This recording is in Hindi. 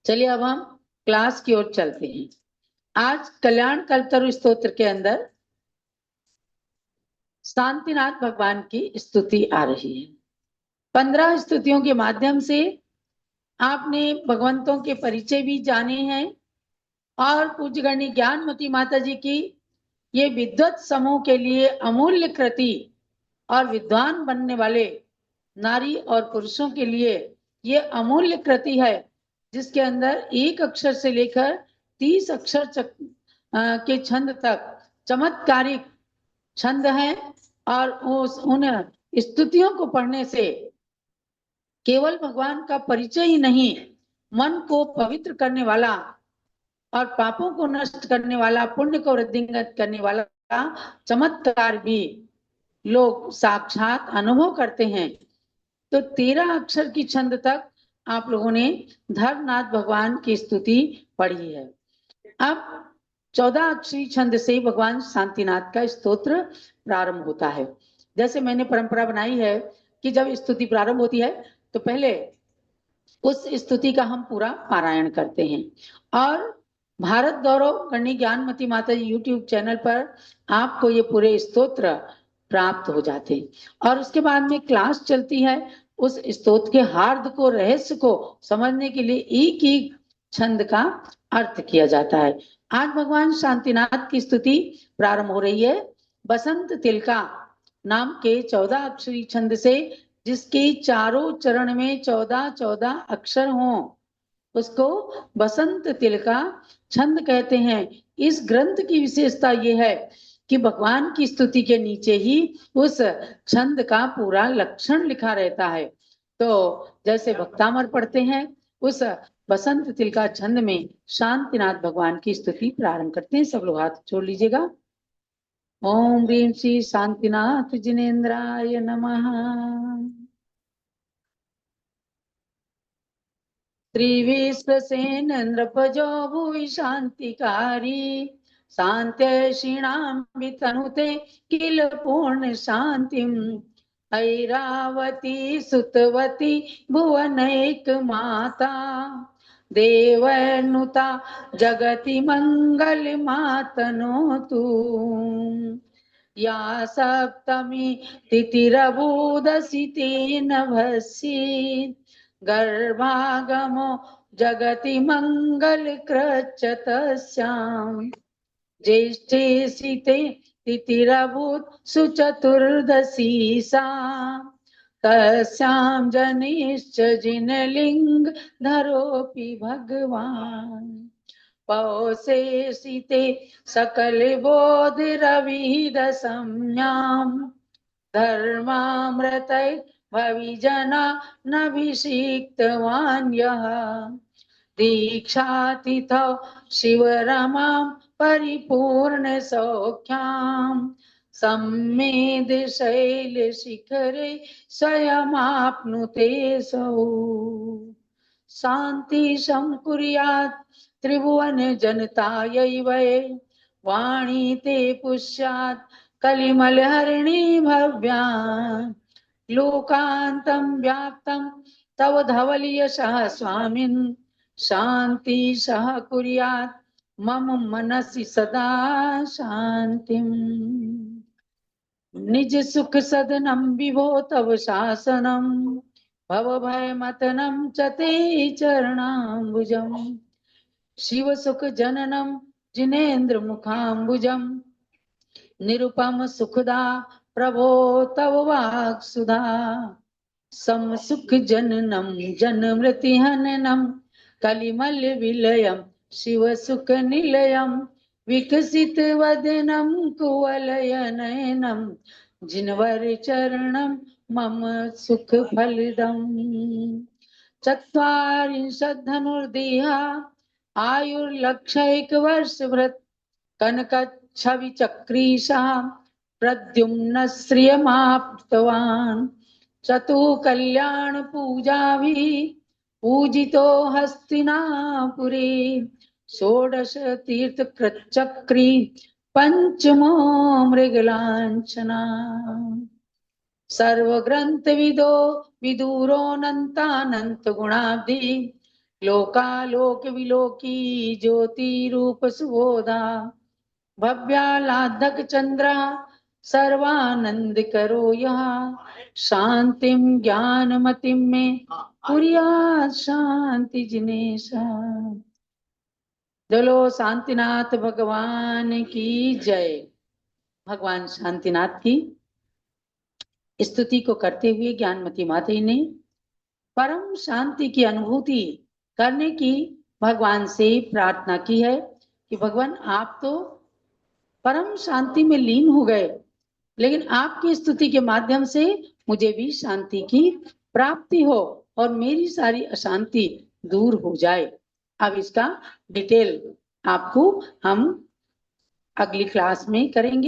चलिए अब हम क्लास की ओर चलते हैं। आज कल्याण कल्पतरु स्तोत्र के अंदर शांतिनाथ भगवान की स्तुति आ रही है। 15 स्तुतियों के माध्यम से आपने भगवंतों के परिचय भी जाने हैं और पूज्यगणी ज्ञानमती माता जी की ये विद्वत समूह के लिए अमूल्य कृति और विद्वान बनने वाले नारी और पुरुषों के लिए ये अमूल्य कृति है, जिसके अंदर एक अक्षर से लेकर 30 अक्षर के छंद तक चमत्कारिक छंद हैं। और उन स्तुतियों को पढ़ने से केवल भगवान का परिचय ही नहीं, मन को पवित्र करने वाला और पापों को नष्ट करने वाला, पुण्य को वृद्धिंगत करने वाला चमत्कार भी लोग साक्षात अनुभव करते हैं। तो 13 अक्षर की छंद तक आप लोगों ने धर्मनाथ भगवान की स्तुति पढ़ी है। अब 14 अक्षरी छंद से भगवान शांतिनाथ का स्तोत्र प्रारंभ होता है। जैसे मैंने परंपरा बनाई है कि जब स्तुति प्रारंभ होती है तो पहले उस स्तुति का हम पूरा पारायण करते हैं और भारत गौरव करणी ज्ञानमती माता जी यूट्यूब चैनल पर आपको ये पूरे स्तोत्र प्राप्त हो जाते हैं। और उसके बाद में क्लास चलती है, उस स्तोत्र के हार्द को, रहस्य को समझने के लिए एक एक छंद का अर्थ किया जाता है। आज भगवान शांतिनाथ की स्तुति प्रारंभ हो रही है बसंत तिलका नाम के 14 अक्षरी छंद से, जिसके चारों चरण में 14-14 अक्षर हों उसको बसंत तिलका छंद कहते हैं। इस ग्रंथ की विशेषता यह है कि भगवान की स्तुति के नीचे ही उस छंद का पूरा लक्षण लिखा रहता है। तो जैसे भक्तामर पढ़ते हैं, उस बसंत तिलका छंद में शांतिनाथ भगवान की स्तुति प्रारंभ करते हैं। सब लोग हाथ जोड़ लीजिएगा। ओम ह्रीं श्री शांतिनाथ जिनेन्द्राय नमः। त्रिविश्वसेन नृपजो भुवि शांतिकारी, शान्त्यैषीणां वितनुते किल पूर्ण शांतिम्। ऐरावती सुतवती भुवनैक माता, देवैर्नुता जगति मंगल मातनोतु। या सप्तमी तिथिरबूदसि तेन भस्सी, गर्भागमो जगति मंगल कृच्छतस्याम्। ज्येष्ठे सीते तिथिरभूत सुचतुर्दशी सा, तस्यां जनिश्च जिनलिंग धरोपि भगवान। पौषे सीते सकल बोधिरविद संज्ञाम्, धर्मामृतै भविजना नभिषिक्तवान् यः। दीक्षातिथौ शिवरमां परिपूर्ण सौख्याम्, सम्मेद शैलशिखरे स्वयमाप्नुते सौ। शान्ति संकुर्यात् त्रिभुवन जनतायै वै, वाणी ते पुष्यात् कलिमलहरिणी भव्या। लोकान्तं व्याप्तं तव धवलयशः स्वामिन्, शान्ति सह कुर्यात् मम मनसि सदा शान्तिम्। निज सुख सदनं विभो तव शासनं, भवभयमतनं च ते चरणाम्बुजम्। शिव सुख जननं जिनेन्द्र मुखाम्बुजम्, निरुपम सुखदा प्रभो तव वाक्सुधा। सम सुख जननम जन मृति हननम, कलिमल विलयम शिव सुख निलयम। विकसित वदनम कुवलय नयनम, जिनवर चरणम मम सुख फलदम। चत्वारिंशत् धनुर्देहा आयुर्लक्षैक वर्ष भृत, कनक छवि चक्रीशा प्रद्युम्न श्रियमाप्तवान्। चतु कल्याण पूजा भी पूजितो हस्तिनापुरे, षोडश तीर्थ कृच्चक्री पंचमो मृगलांछना। सर्वग्रंथ विदो विदुरोऽनन्तानंत गुणाब्धि, लोकालोक विलोकी ज्योति रूप सुबोधा भव्यालाधक चंद्रा सर्वानंद करो यहाँ शांतिम ज्ञानमतिम में कुर्यात् शांति जिनेशा। चलो शांतिनाथ भगवान की जय। भगवान शांतिनाथ की स्तुति को करते हुए ज्ञानमती माता ने परम शांति की अनुभूति करने की भगवान से प्रार्थना की है कि भगवान आप तो परम शांति में लीन हो गए, लेकिन आपकी स्तुति के माध्यम से मुझे भी शांति की प्राप्ति हो और मेरी सारी अशांति दूर हो जाए। अब इसका डिटेल आपको हम अगली क्लास में करेंगे।